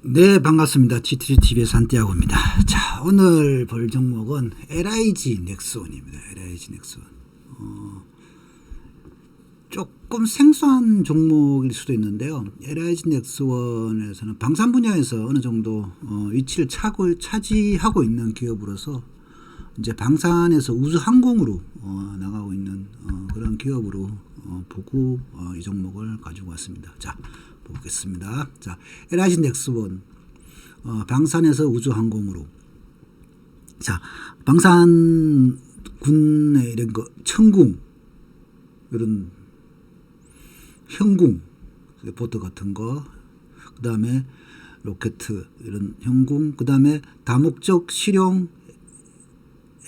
네, 반갑습니다. GTTV의 산티아고입니다. 자, 오늘 볼 종목은 LIG 넥스원입니다. LIG 넥스원. 조금 생소한 종목일 수도 있는데요. LIG 넥스원에서는 방산 분야에서 어느 정도 위치를 차지하고 있는 기업으로서 이제 방산에서 우주 항공으로 나가고 있는 그런 기업으로 보고 이 종목을 가지고 왔습니다. 자, 보겠습니다. 자, LIG 넥스원 방산에서 우주 항공으로. 자, 방산 군의 이런 거 천궁 이런 형궁 보트 같은 거, 그 다음에 로켓 이런 형궁, 그 다음에 다목적 실용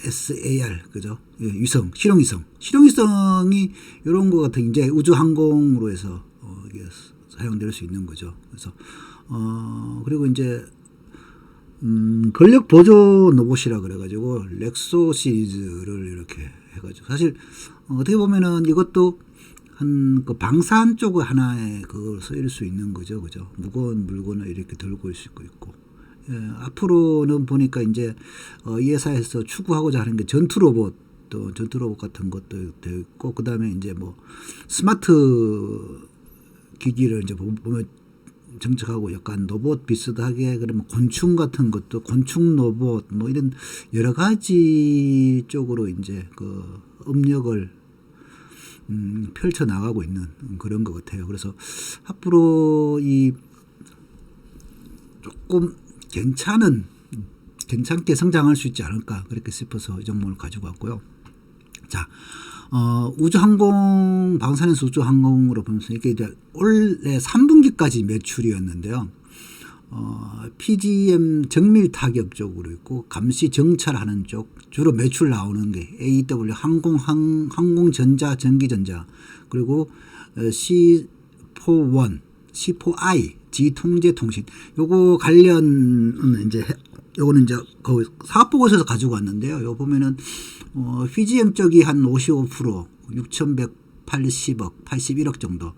SAR, 그죠? 예, 위성, 실용위성이 이런 거 같은 이제 우주 항공으로 해서 이게 사용될 수 있는 거죠. 그래서 그리고 이제 근력 보조 로봇이라 그래가지고 렉소 시리즈를 이렇게 해가지고 사실 어떻게 보면은 이것도 한 그 방산 쪽 하나에 그걸 쓰일 수 있는 거죠, 그죠? 무거운 물건을 이렇게 들고 있을 수 있고. 예, 앞으로는 보니까 이제 이 회사에서 추구하고자 하는 게 전투 로봇, 또 전투 로봇 같은 것도 되어 있고, 그 다음에 이제 뭐 스마트 기기를 이제 보면 정착하고 약간 로봇 비슷하게, 그러면 곤충 같은 것도 곤충 로봇 뭐 이런 여러 가지 쪽으로 이제 그 업력을 펼쳐 나가고 있는 그런 것 같아요. 그래서 앞으로 이 조금 괜찮게 성장할 수 있지 않을까 그렇게 싶어서 이 종목을 가지고 왔고요. 자, 우주항공, 방산에서 우주항공으로 보면서 이게 이제 올해 3분기까지 매출이었는데요. PGM 정밀 타격 쪽으로 있고, 감시 정찰하는 쪽, 주로 매출 나오는 게 AW 항공전자, 전기전자, 그리고 C41, C4I, 지통제통신, 요거 관련 요거는 이제 그 사업보고서에서 가지고 왔는데요. 요 보면은 PGM 쪽이 한 55%, 6,180억, 81억 정도,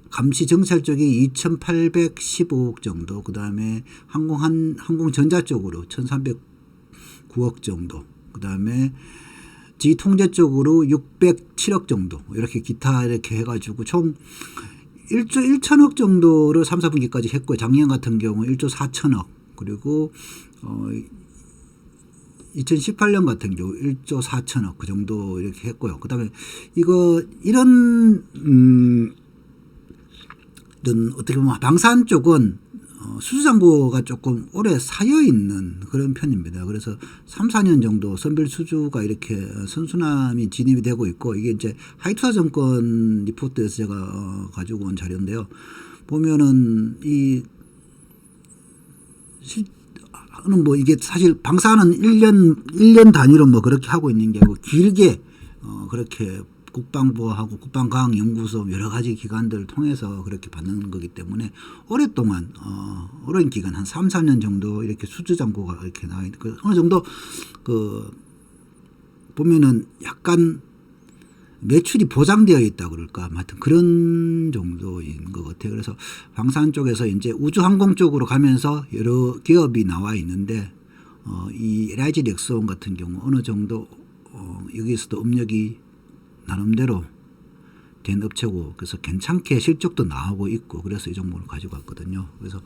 감시 정찰 쪽이 2,815억 정도, 그 다음에 항공전자 쪽으로 1,309억 정도, 그 다음에 지통제 쪽으로 607억 정도, 이렇게 기타 이렇게 해가지고 총 1조 1천억 정도를 3, 4분기까지 했고요. 작년 같은 경우 1조 4천억, 그리고 2018년 같은 경우 1조 4천억 그 정도 이렇게 했고요. 그 다음에 이런 어떻게 보면 방산 쪽은 수주잔고가 조금 오래 쌓여 있는 그런 편입니다. 그래서 3, 4년 정도 선별 수주가 이렇게 선순환이 진입이 되고 있고, 이게 이제 하이투자증권 리포트에서 제가 가지고 온 자료인데요. 보면은 뭐 이게 사실 방사는 1년 단위로 뭐 그렇게 하고 있는 게 아니고 길게 그렇게 국방부하고 국방과학연구소 여러 가지 기관들을 통해서 그렇게 받는 거기 때문에 오랫동안 오랜 기간 한 3, 4년 정도 이렇게 수주잔고가 이렇게 나와 있는, 어느 정도 보면은 약간 매출이 보장되어 있다 그럴까, 하여튼 그런 정도인 것 같아요. 그래서 방산 쪽에서 이제 우주항공 쪽으로 가면서 여러 기업이 나와 있는데, 이 LIG 넥스원 같은 경우 어느 정도 여기에서도 업력이 나름대로 된 업체고, 그래서 괜찮게 실적도 나오고 있고, 그래서 이 종목을 가지고 왔거든요. 그래서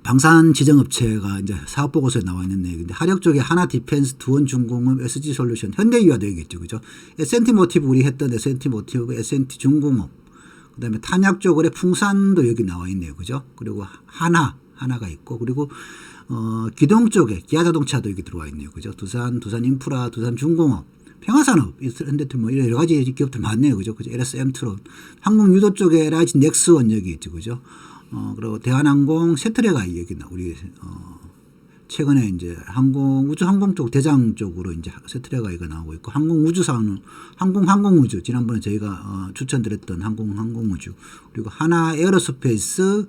방산 지정업체가 이제 사업보고서에 나와 있는 내용인데, 화력 쪽에 하나 디펜스, 두원중공업, SG솔루션, 현대유화 되겠죠, 그죠? S&T 모티브 우리 했던 S&T 모티브, S&T 중공업, 그다음에 탄약 쪽으로 풍산도 여기 나와 있네요, 그죠? 그리고 하나가 있고, 그리고 기동 쪽에 기아자동차도 여기 들어와 있네요, 그죠? 두산인프라, 두산중공업, 평화산업, 현대트 뭐 여러 가지 기업들 많네요, 그죠? LSM트론, 항공유도 쪽에 LIG 넥스원 여기 있죠, 그죠? 그리고 대한항공, 세트레가 여기 우리 최근에 이제 우주항공 쪽 대장 쪽으로 이제 세트레가 이거 나오고 있고, 항공우주 지난번에 저희가 추천드렸던 항공우주, 그리고 하나 에어로스페이스,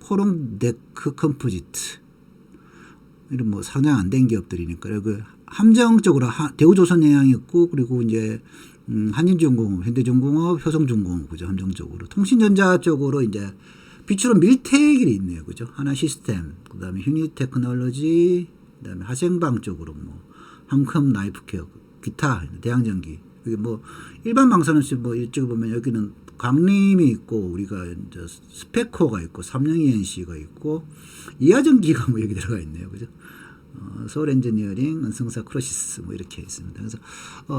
코롱데크 컴포지트, 이런 뭐 상장 안 된 기업들이니까. 그리고 함정 쪽으로 대우조선해양이 있고, 그리고 이제 한진중공업, 현대중공업, 효성중공업, 그죠? 함정적으로. 통신전자 쪽으로 이제 빛으로 밀테길이 있네요. 그죠? 하나시스템, 그 다음에 휴니테크놀로지, 그 다음에 하생방 쪽으로 뭐, 한컴 나이프케어, 기타, 대양전기. 이게 뭐, 일반 방사는 뭐, 이쪽에 보면 여기는 강림이 있고, 우리가 이제 스페코가 있고, 삼성ENC가 있고, 이하전기가 뭐 여기 들어가 있네요. 그죠? 서울 엔지니어링, 은성사 크로시스 뭐 이렇게 있습니다. 그래서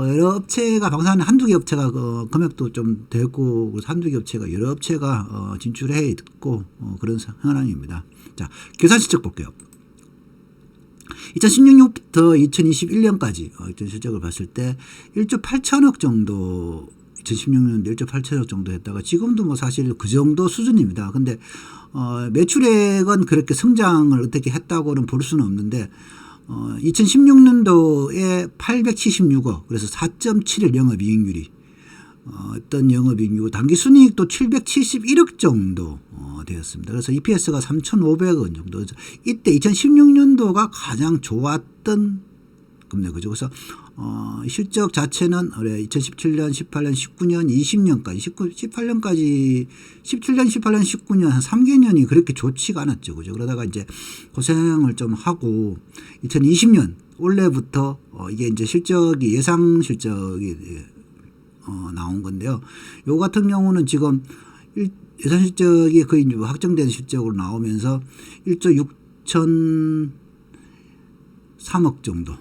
여러 업체가 방산 한두 개 업체가 금액도 좀 되고 한두 개 업체가 여러 업체가 진출해 있고 그런 현황입니다. 자, 계산 실적 볼게요. 2016년부터 2021년까지 실적을 봤을 때 1조 8천억 정도 2016년도 1조 8천억 정도 했다가 지금도 뭐 사실 그 정도 수준입니다. 근데 매출액은 그렇게 성장을 어떻게 했다고는 볼 수는 없는데 2016년도에 876억 그래서 4.71 영업이익률이 어떤 영업이익률 당기순이익도 771억 정도 되었습니다. 그래서 EPS가 3,500원 정도. 이때 2016년도가 가장 좋았던 금액 그죠. 그래서 실적 자체는 2017년, 18년, 19년, 20년까지, 18년까지, 17년, 18년, 19년 한 3개년이 그렇게 좋지가 않았죠. 그죠. 그러다가 이제 고생을 좀 하고 2020년 올해부터 이게 이제 실적이 예상 실적이 나온 건데요. 요 같은 경우는 지금 예상 실적이 거의 이제 확정된 실적으로 나오면서 1조 6,003억 정도.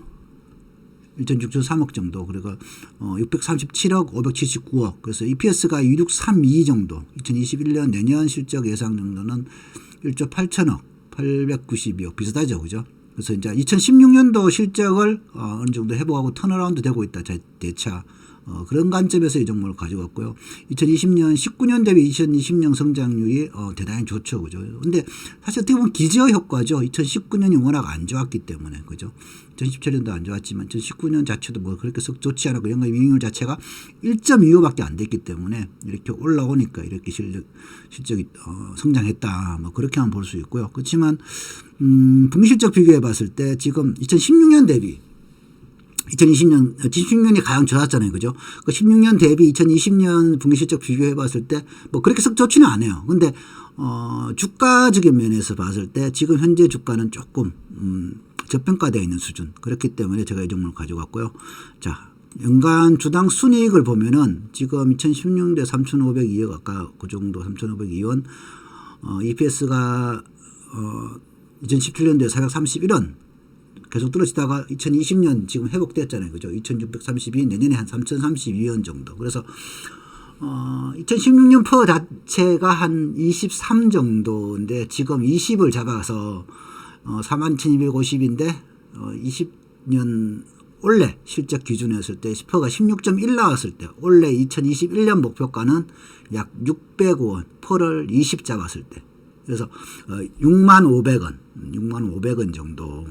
1,603억 정도. 그리고 637억, 579억. 그래서 EPS가 2632 정도. 2021년 내년 실적 예상 정도는 1조 8천억, 892억. 비슷하죠. 그죠? 그래서 이제 2016년도 실적을 어느 정도 회복하고 턴어라운드 되고 있다. 대차. 그런 관점에서 이 종목을 가져왔고요. 2020년, 19년 대비 2020년 성장률이 대단히 좋죠. 그죠? 근데 사실 어떻게 보면 기저 효과죠. 2019년이 워낙 안 좋았기 때문에. 그죠? 2017년도 안 좋았지만 2019년 자체도 뭐 그렇게 썩 좋지 않았고 영업이익률 자체가 1.25밖에 안 됐기 때문에 이렇게 올라오니까 이렇게 실적이 성장했다. 뭐 그렇게만 볼 수 있고요. 그렇지만 분기실적 비교해 봤을 때 지금 2016년 대비 2016년이 가장 좋았잖아요. 그죠? 그 16년 대비 2020년 분기실적 비교해 봤을 때 뭐 그렇게 썩 좋지는 않아요. 근데, 주가적인 면에서 봤을 때 지금 현재 주가는 조금, 저평가되어 있는 수준. 그렇기 때문에 제가 이 종목을 가져갔고요. 자, 연간 주당 순이익을 보면은 지금 2016년도에 3,502억 아까 그 정도 3,502원, EPS가, 2017년도에 431원. 계속 떨어지다가 2020년 지금 회복됐잖아요. 그죠? 2632, 내년에 한 3032원 정도. 그래서, 2016년 퍼 자체가 한 23 정도인데 지금 20을 잡아서, 4250인데, 20년 올해 실적 기준이었을 때 10%가 16.1 나왔을 때 올해 2021년 목표가는 약 600원, 퍼를 20 잡았을 때. 그래서 65,500원, 65,500원 정도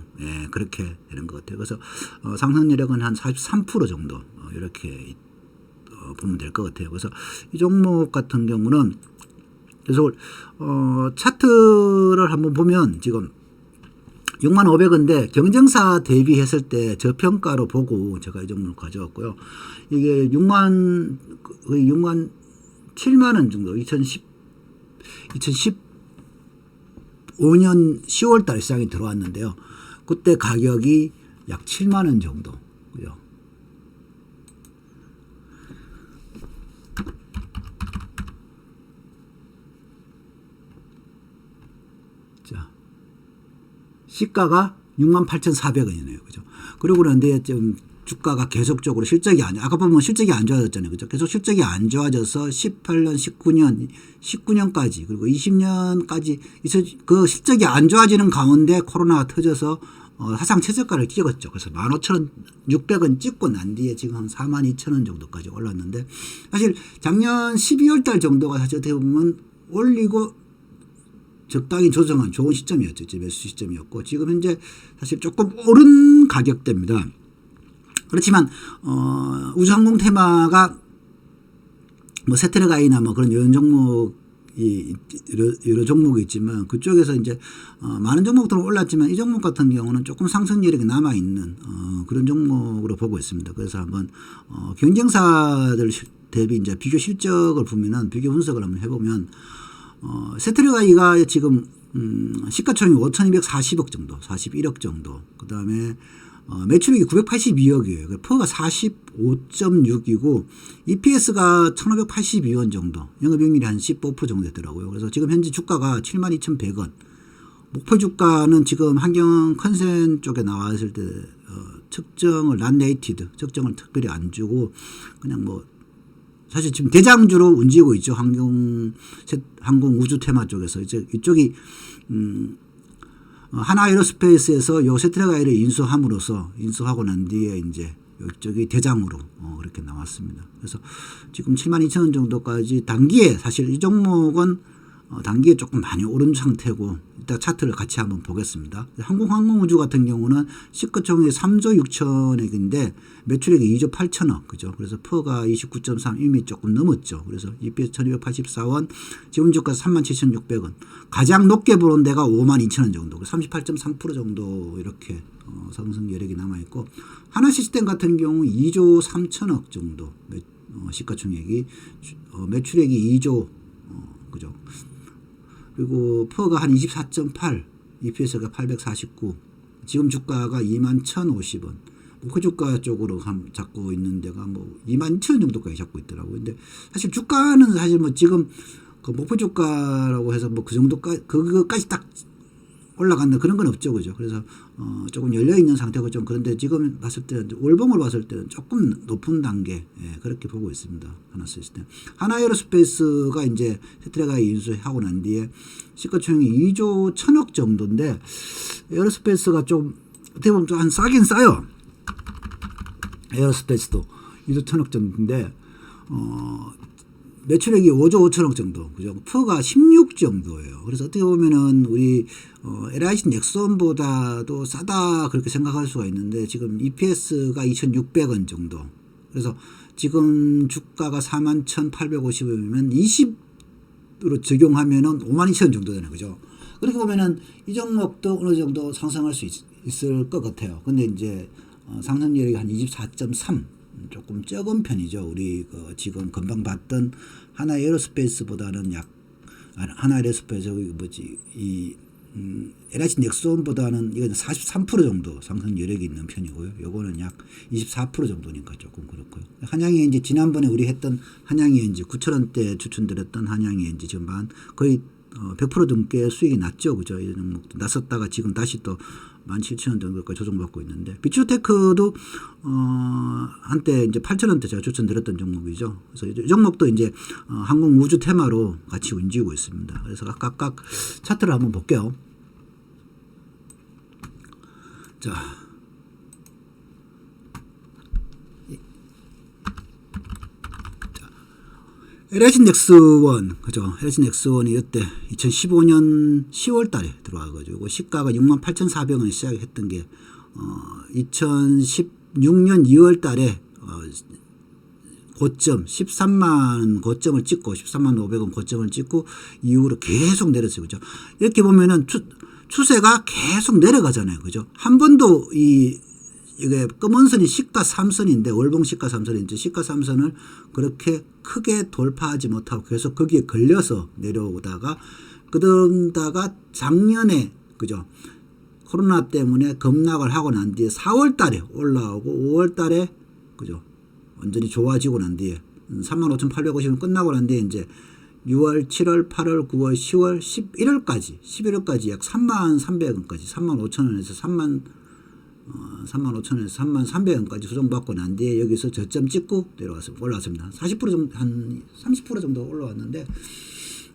그렇게 되는 것 같아요. 그래서 상승률은 한 43% 정도 이렇게 보면 될 것 같아요. 그래서 이 종목 같은 경우는 그래서 차트를 한번 보면 지금 65,500원인데 경쟁사 대비했을 때 저평가로 보고 제가 이 종목을 가져왔고요. 이게 6만 7만 원 정도 2015년 10월 달 시장에 들어왔는데요. 그때 가격이 약 7만 원 정도. 그죠? 자. 시가가 68,400원이네요. 그죠? 그리고 그런데 좀 주가가 계속적으로 실적이 아까 보면 실적이 안 좋아졌잖아요. 그죠? 계속 실적이 안 좋아져서 18년, 19년까지 그리고 20년까지 그 실적이 안 좋아지는 가운데 코로나가 터져서 사상 최저가를 찍었죠. 그래서 15,600원 찍고 난 뒤에 지금 한 42,000원 정도까지 올랐는데 사실 작년 12월 달 정도가 사실 어떻게 보면 올리고 적당히 조정한 좋은 시점이었죠. 매수 시점이었고 지금 현재 사실 조금 오른 가격대입니다. 그렇지만 우주항공 테마가 뭐 세트레가이나 뭐 그런 이런 종목 여러 종목이 있지만 그쪽에서 이제 많은 종목들은 올랐지만 이 종목 같은 경우는 조금 상승 여력이 남아 있는 그런 종목으로 보고 있습니다. 그래서 한번 경쟁사들 대비 이제 비교 실적을 보면은 비교 분석을 한번 해보면 세트리가이가 지금 시가총액이 5,240억 정도, 41억 정도. 그 다음에 매출액이 982억이에요. 퍼가 45.6이고 EPS가 1,582원 정도, 영업이익률이 한 15% 정도 되더라고요. 그래서 지금 현재 주가가 72,100원. 목표 주가는 지금 환경 컨센 쪽에 나왔을 때 측정을 란네이티드 측정을 특별히 안 주고 그냥 뭐 사실 지금 대장주로 움직이고 있죠. 항공 우주 테마 쪽에서 이제 이쪽이 하나에어로스페이스에서 요 세트리가이를 인수하고 난 뒤에 이제 이쪽이 대장으로 그렇게 나왔습니다. 그래서 지금 72,000원 정도까지 단기에 사실 이 종목은 단기에 조금 많이 오른 상태고 이따 차트를 같이 한번 보겠습니다. 항공우주 같은 경우는 시가총액이 3조 6천억인데 매출액이 2조 8천억 그죠. 그래서 퍼가 29.3 이미 조금 넘었죠. 그래서 EPS 1284원, 지금 주가 37,600원. 가장 높게 보는 데가 52,000원 정도, 38.3% 정도 이렇게 상승 여력이 남아 있고, 하나시스템 같은 경우 2조 3천억 정도 시가총액이, 매출액이 2조 그죠. 그리고 퍼가 한 24.8, EPS가 849, 지금 주가가 21,050원. 목표 주가 쪽으로 잡고 있는 데가 뭐 22,000원 정도까지 잡고 있더라고요. 근데 사실 주가는 사실 뭐 지금 그 목표 주가라고 해서 뭐 그 정도까지, 그거까지 딱 올라간다 그런 건 없죠. 그죠. 그래서 조금 열려있는 상태고 좀 그런데 지금 봤을 때는 월봉을 봤을 때는 조금 높은 단계, 그렇게 보고 있습니다. 하나시스템. 하나에어로스페이스가 이제 세트리가이 인수하고 난 뒤에 시가총액이 2조 1,000억 정도인데 에어로스페이스가 좀 어떻게 보면 좀 한 싸긴 싸요. 에어로스페이스도 2조 1,000억 정도인데 매출액이 5조 5천억 정도, 그죠? 퍼가 16 정도예요. 그래서 어떻게 보면은 우리 LIG 넥슨보다도 싸다 그렇게 생각할 수가 있는데 지금 EPS가 2,600원 정도. 그래서 지금 주가가 41,850원이면 20으로 적용하면은 52,000원 정도 되는 거죠. 그렇게 보면은 이 종목도 어느 정도 상승할 수 있을 것 같아요. 근데 이제 상승률이 한 24.3. 조금 적은 편이죠. 우리 지금 금방 봤던 하나에어로스페이스보다는 하나에어로스페이스 뭐지 LH 넥슨보다는 이건 43% 정도 상승 여력이 있는 편이고요. 요거는 약 24% 정도니까 조금 그렇고요. 한양이엔지 지난번에 우리 했던 한양이엔지 9,000원대 추천드렸던 한양이엔지 지금 거의 100% 넘게 수익이 났죠. 그죠? 이 종목도 났었다가 지금 다시 또 17,000원 정도까지 조정받고 있는데, 비추테크도 한때 이제 8,000원대 제가 추천드렸던 종목이죠. 그래서 이 종목도 이제 항공 우주 테마로 같이 움직이고 있습니다. 그래서 각각 차트를 한번 볼게요. 자, LH 넥스원, 그죠? LH 넥스원이 이때 2015년 10월 달에 들어와가지고 시가가 68,400원에 시작했던 게 2016년 2월 달에 고점 13만 고점을 찍고 13만 500원 고점을 찍고 이후로 계속 내렸어요. 그죠? 이렇게 보면은 추세가 계속 내려가잖아요. 그죠? 한 번도 이게 검은 선이 시가 3선인데 월봉 시가 3선인데 시가 3선을 그렇게 크게 돌파하지 못하고 계속 거기에 걸려서 내려오다가 그러다가 작년에 그죠? 코로나 때문에 급락을 하고 난 뒤에 4월 달에 올라오고 5월 달에 그죠? 완전히 좋아지고 난 뒤에 35,850원 끝나고 난 뒤에 이제 6월, 7월, 8월, 9월, 10월, 11월까지 약 33,300원까지 35,000원에서 35,000원에서 33,300원까지 수정받고 난 뒤에 여기서 저점 찍고 올라왔습니다. 40% 정도, 한 30% 정도 올라왔는데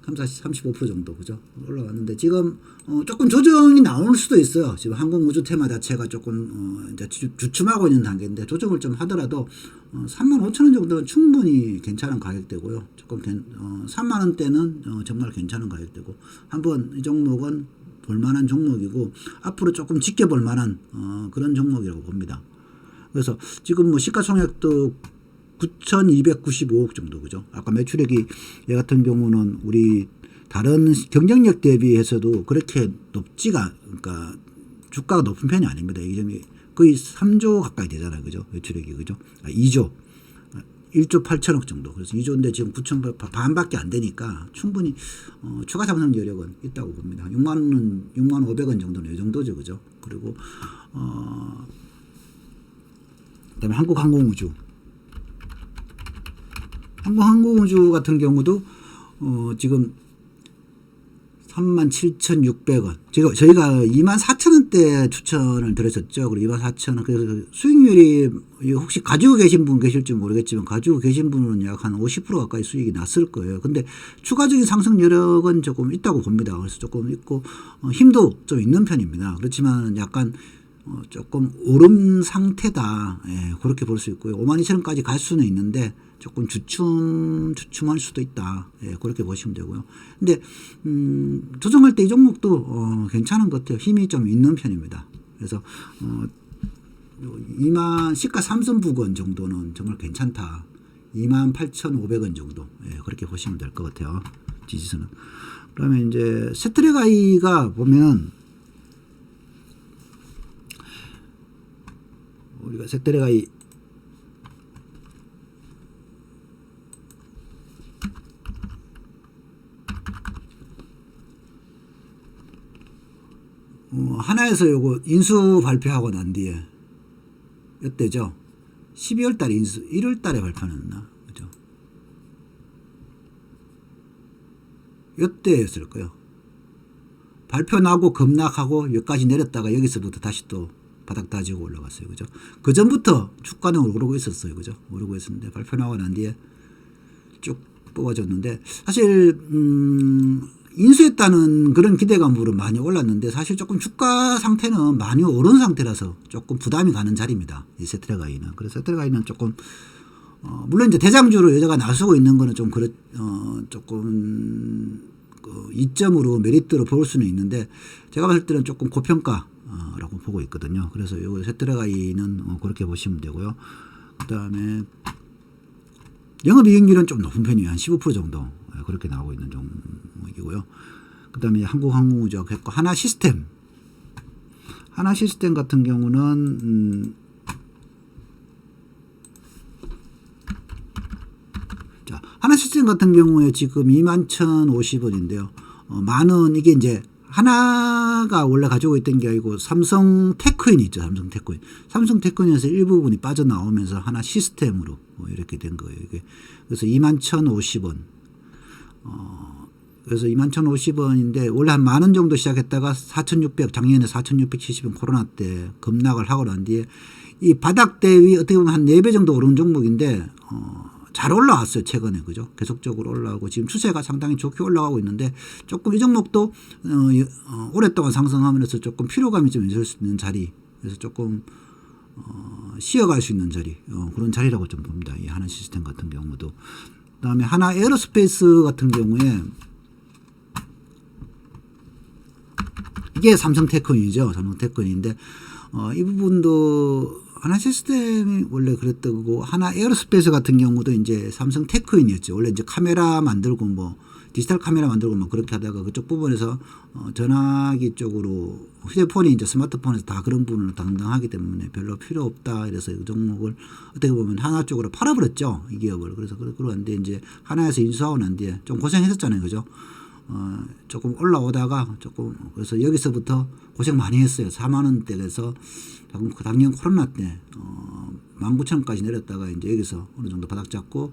35% 정도 그죠? 올라왔는데 지금 조금 조정이 나올 수도 있어요. 지금 항공우주 테마 자체가 조금 이제 주춤하고 있는 단계인데 조정을 좀 하더라도 35,000원 정도는 충분히 괜찮은 가격대고요. 조금 3만원대는 정말 괜찮은 가격대고 한번 이 종목은 볼만한 종목이고 앞으로 조금 지켜볼 만한 그런 종목이라고 봅니다. 그래서 지금 뭐 시가총액도 9,295억 정도 그죠? 아까 매출액이 얘 같은 경우는 우리 다른 경쟁력 대비해서도 그렇게 높지가, 그러니까 주가가 높은 편이 아닙니다. 이 점이 거의 3조 가까이 되잖아요. 그죠? 매출액이. 그죠? 2조. 1조 8천억 정도. 그래서 2조인데 지금 9천 반밖에 안 되니까 충분히 추가 상승 여력은 있다고 봅니다. 6만 500원 정도는 이 정도죠. 그죠? 그리고 그다음에 한국항공우주. 한국항공우주 같은 경우도 지금 37,600원. 저희가 24,000원대 추천을 드렸었죠. 그리고 24,000원. 그래서 수익률이 혹시 가지고 계신 분 계실지 모르겠지만 가지고 계신 분은 약 한 50% 가까이 수익이 났을 거예요. 근데 추가적인 상승 여력은 조금 있다고 봅니다. 그래서 조금 있고 힘도 좀 있는 편입니다. 그렇지만 약간 조금 오름 상태다. 예, 그렇게 볼 수 있고요. 52,000원까지 갈 수는 있는데 조금 주춤할 수도 있다. 예, 그렇게 보시면 되고요. 근데 조정할 때 이 종목도 괜찮은 것 같아요. 힘이 좀 있는 편입니다. 그래서 2만 시가 3선 부근 정도는 정말 괜찮다. 28,500원 정도. 예, 그렇게 보시면 될 것 같아요. 지지선은. 그러면 이제 세트레가이가 보면 우리가 세트레가이 하나에서 요거 인수 발표하고 난 뒤에 이때죠. 12월 달에 인수, 1월 달에 발표했나? 그죠? 이때였을 거예요. 발표 나고 급락하고 여기까지 내렸다가 여기서부터 다시 또 바닥 다지고 올라갔어요. 그죠? 그 전부터 주가는 오르고 있었어요. 그죠? 오르고 있었는데 발표 나고 난 뒤에 쭉 뽑아줬는데 사실 인수했다는 그런 기대감으로 많이 올랐는데 사실 조금 주가 상태는 많이 오른 상태라서 조금 부담이 가는 자리입니다. 이 세트레가이는. 그래서 세트레가이는 조금 물론 이제 대장주로 여자가 나서고 있는 거는 좀 조금 이점으로 메리트로 볼 수는 있는데 제가 봤을 때는 조금 고평가라고 보고 있거든요. 그래서 요 세트레가이는 그렇게 보시면 되고요. 그다음에 영업이익률은 좀 높은 편이에요. 한 15% 정도 그렇게 나오고 있는 종목이고요. 그 다음에 한국항공우주 했고 하나시스템 같은 경우는 자, 하나시스템 같은 경우에 지금 21,050원인데요. 만원 이게 이제 하나가 원래 가지고 있던 게 아니고 삼성테크인이 있죠. 삼성테크인에서 일부분이 빠져나오면서 하나 시스템으로 이렇게 된 거예요. 이게 그래서 21,050원. 그래서 21,050원인데 원래 한 만원 정도 시작했다가 4,600 작년에 4,670원 코로나 때 급락을 하고 난 뒤에 이 바닥 대비 어떻게 보면 한 4배 정도 오른 종목인데 잘 올라왔어요. 최근에. 그죠? 계속적으로 올라오고 지금 추세가 상당히 좋게 올라가고 있는데 조금 이 종목도 오랫동안 상승하면서 조금 피로감이 좀 있을 수 있는 자리. 그래서 조금 쉬어갈 수 있는 자리. 그런 자리라고 좀 봅니다. 이 하나 시스템 같은 경우도. 그다음에 하나 에어로스페이스 같은 경우에 이게 삼성테크인이죠. 삼성테크인인데 이 부분도 하나 시스템이 원래 그랬던 거고 하나 에어로스페이스 같은 경우도 이제 삼성테크인이었죠. 원래 이제 카메라 만들고 뭐 디지털 카메라 만들고 뭐 그렇게 하다가 그쪽 부분에서 전화기 쪽으로 휴대폰이 이제 스마트폰에서 다 그런 부분을 담당하기 때문에 별로 필요 없다. 이래서 이 종목을 어떻게 보면 하나 쪽으로 팔아버렸죠. 이 기업을. 그래서 그러는데 이제 하나에서 인수하고 난 뒤에 좀 고생했었잖아요. 그죠? 조금 올라오다가 조금 그래서 여기서부터 고생 많이 했어요. 4만원대에서 작년 코로나 때 19,000원까지 내렸다가 이제 여기서 어느 정도 바닥 잡고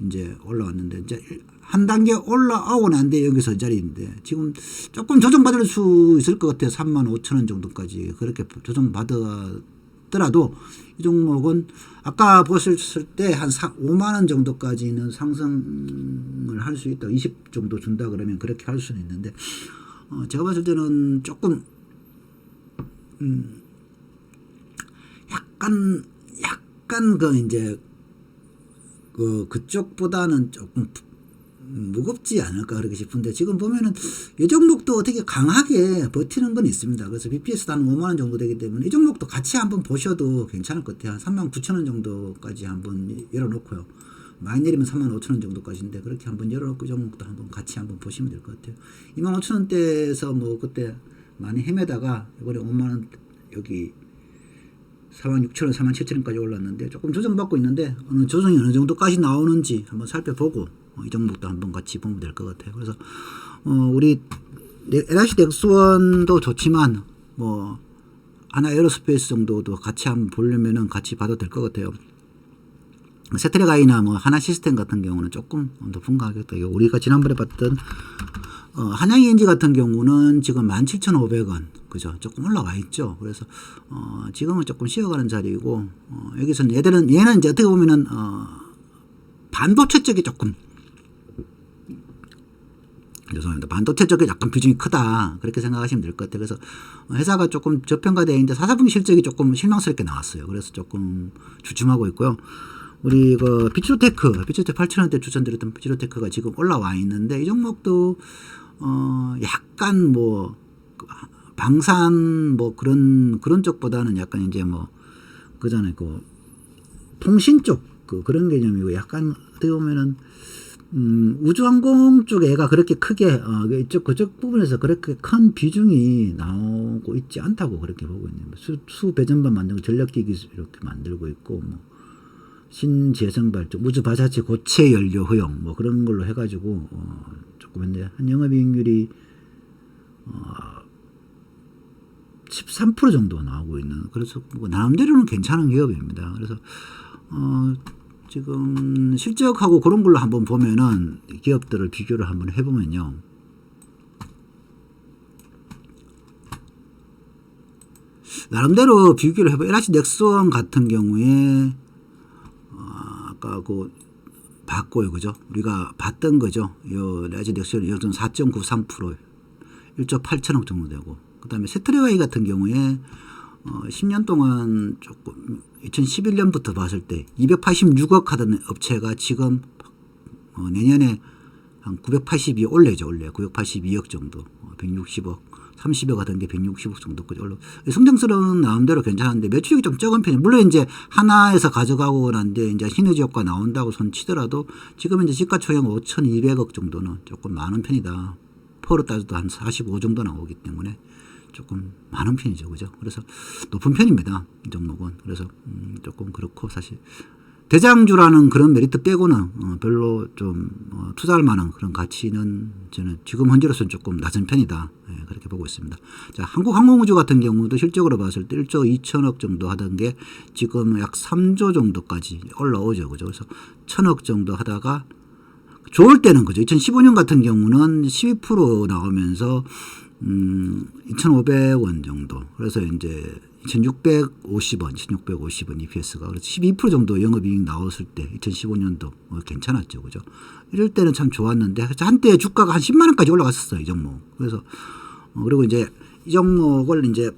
이제 올라왔는데 이제 한 단계 올라오고 난 뒤에 여기서 이 자리인데 지금 조금 조정받을 수 있을 것 같아요. 35,000원 정도까지 그렇게 조정받더라도 이 종목은 아까 보셨을 때 한 5만원 정도까지는 상승을 할 수 있다. 20 정도 준다 그러면 그렇게 할 수는 있는데 제가 봤을 때는 조금 약간 그 이제 그쪽보다는 조금 무겁지 않을까 그렇게 싶은데 지금 보면은 이 종목도 어떻게 강하게 버티는 건 있습니다. 그래서 BPS도 한 5만원 정도 되기 때문에 이 종목도 같이 한번 보셔도 괜찮을 것 같아요. 한 39,000원 정도까지 한번 열어놓고요. 많이 내리면 35,000원 정도까지인데 그렇게 한번 열어놓고 이 종목도 한번 같이 한번 보시면 될 것 같아요. 25,000원대에서 뭐 그때 많이 헤매다가 이번에 5만원 여기 46,000원, 47,000원까지 올랐는데 조금 조정받고 있는데 조정이 어느 정도까지 나오는지 한번 살펴보고 이 종목도 한번 같이 보면 될 것 같아요. 그래서 우리 LIC 넥스원도 좋지만 뭐 하나 에어로스페이스 정도도 같이 한번 보려면은 같이 봐도 될 것 같아요. 세트레가이나 뭐 하나 시스템 같은 경우는 조금 높은 가격대. 우리가 지난번에 봤던 한양ENG 같은 경우는 지금 17,500원 그죠? 조금 올라와 있죠. 그래서 지금은 조금 쉬어가는 자리고 여기서는 얘는 이제 어떻게 보면은 반도체 쪽이 조금 죄송합니다. 반도체 쪽에 약간 비중이 크다. 그렇게 생각하시면 될 것 같아요. 그래서 회사가 조금 저평가되어 있는데 4사분기 실적이 조금 실망스럽게 나왔어요. 그래서 조금 주춤하고 있고요. 우리 비추테크 8,000원대 추천드렸던 비추테크가 지금 올라와 있는데 이 종목도 약간 뭐 방산 뭐 그런 쪽보다는 약간 이제 뭐 그잖아요. 통신 쪽 그런 개념이고 약간 어떻게 보면은 우주항공 쪽 애가 그렇게 크게 그쪽 부분에서 그렇게 큰 비중이 나오고 있지 않다고 그렇게 보고 있는 거예요. 수 배전반 만들고 전력기기 이렇게 만들고 있고 뭐 신재생 발전 우주 발사체 고체 연료 허용 뭐 그런 걸로 해가지고 조금 했는데 한 영업이익률이 13% 정도 나오고 있는 그래서 뭐 나름대로는 괜찮은 기업입니다. 그래서 지금 실적하고 그런 걸로 한번 보면은 기업들을 비교를 한번 해보면요. 나름대로 비교를 해보 LIC 넥스원 같은 경우에 아까 봤고요. 그죠? 우리가 봤던 거죠. 요 LIC 넥스원 4.93% 1조 8천억 정도 되고 그 다음에 세트레가이 같은 경우에 10년 동안 조금 2011년부터 봤을 때 286억 하던 업체가 지금 내년에 한 982 올래죠. 올래 982억 정도 160억 30억 하던 게 160억 정도까지 올라 성장성은 나름대로 괜찮은데 매출이 좀 적은 편이에요. 물론 이제 하나에서 가져가고 난데 이제 시너지 효과 나온다고 손 치더라도 지금 이제 시가총액 5,200억 정도는 조금 많은 편이다. 포로 따져도 한 45 정도 나오기 때문에 조금 많은 편이죠. 그죠? 그래서 높은 편입니다. 이 종목은. 그래서 조금 그렇고 사실 대장주라는 그런 메리트 빼고는 별로 좀 투자할 만한 그런 가치는 저는 지금 현재로서는 조금 낮은 편이다. 예, 그렇게 보고 있습니다. 자, 한국항공우주 같은 경우도 실적으로 봤을 때 1조 2천억 정도 하던 게 지금 약 3조 정도까지 올라오죠. 그죠? 그래서 1,000억 정도 하다가 좋을 때는 그죠. 2015년 같은 경우는 12% 나오면서 2,500원 정도. 그래서 이제 2,650원 EPS가 그래서 12% 정도 영업이익 나왔을 때 2015년도 괜찮았죠. 그죠? 이럴 때는 참 좋았는데 한때 주가가 한 10만 원까지 올라갔었어요. 이 종목. 그래서 그리고 이제 이 종목을 이제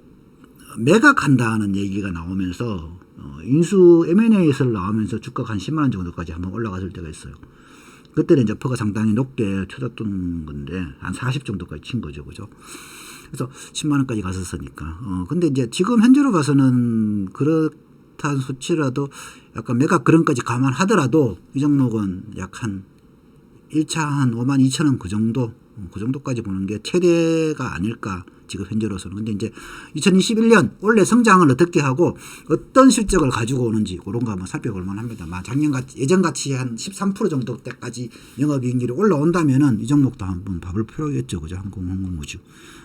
매각한다는 얘기가 나오면서 인수 M&A에서 나오면서 주가가 한 10만 원 정도까지 한번 올라갔을 때가 있어요. 그때는 이제 퍼가 상당히 높게 쳐졌던 건데 한 40 정도까지 친 거죠. 그죠? 그래서 10만 원까지 갔었으니까. 근데 이제 지금 현재로 봐서는 그렇다는 수치라도 약간 매각 그런까지 감안하더라도 이 종목은 약 한 1차 한 5만 2천 원 그 정도까지 보는 게 최대가 아닐까. 지금 현재로서는. 근데 이제 2021년 올해 성장을 어떻게 하고 어떤 실적을 가지고 오는지 그런 거 한번 살펴볼 만합니다. 작년같이 예전같이 한 13% 정도 때까지 영업이익률이 올라온다면은 이 종목도 한번 봐볼 필요가 있죠. 그죠? 항공우주.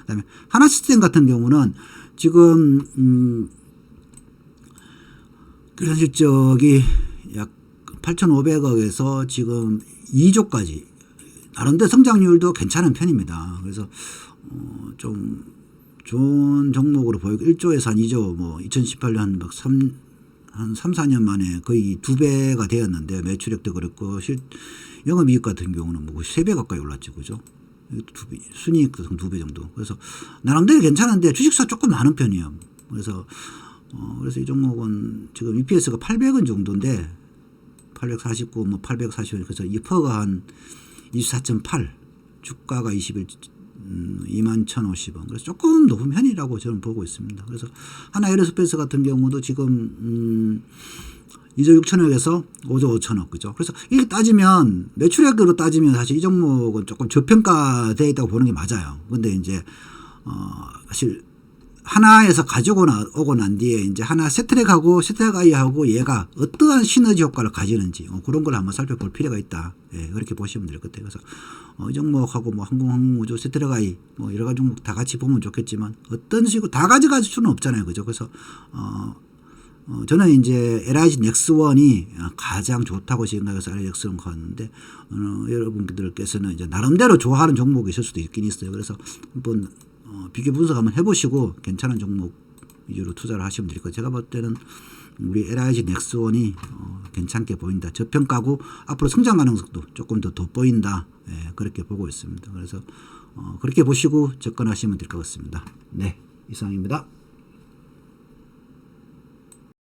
그다음에 하나시스템 같은 경우는 지금 그런 실적이 약 8,500억에서 지금 2조까지 나름대로 성장률도 괜찮은 편입니다. 그래서 좀 좋은 종목으로 보이고 1조에서 한 2조 뭐 2018년 한 3, 4년 만에 거의 2배가 되었는데 매출액도 그렇고 영업이익 같은 경우는 뭐 3배 가까이 올랐죠. 그죠? 순이익도 2배 정도. 그래서 나름대로 괜찮은데 주식수가 조금 많은 편이에요. 그래서 이 종목은 지금 EPS가 800원 정도인데 849, 뭐 840원 그래서 2%가 한 24.8 주가가 21 21,050원. 그래서 조금 높은 편이라고 저는 보고 있습니다. 그래서 하나 에어로스페이스 같은 경우도 지금 2조 6천억에서 5조 5천억 그죠. 그래서 이게 따지면 매출액으로 따지면 사실 이 종목은 조금 저평가되어 있다고 보는 게 맞아요. 근데 이제 사실 하나에서 가지고 오고 난 뒤에 이제 하나 세트랙하고 세트랙아이하고 얘가 어떠한 시너지 효과를 가지는지 그런 걸 한번 살펴볼 필요가 있다. 예, 그렇게 보시면 될 것 같아요. 그래서 이 종목하고 뭐 항공우주 세트랙아이 뭐 여러 가지 종목 다 같이 보면 좋겠지만 어떤 식으로 다 가져갈 수는 없잖아요. 그죠. 그래서 저는 이제 LIG 넥스원이 가장 좋다고 생각해서 LIG 넥스원 갔는데 여러분들께서는 이제 나름대로 좋아하는 종목이 있을 수도 있긴 있어요. 그래서 한번 비교 분석 한번 해보시고 괜찮은 종목 위주로 투자를 하시면 될 거예요. 제가 볼 때는 우리 LIG 넥스원이 괜찮게 보인다. 저평가고 앞으로 성장 가능성도 조금 더 돋보인다. 예, 그렇게 보고 있습니다. 그래서 그렇게 보시고 접근하시면 될 것 같습니다. 네, 이상입니다.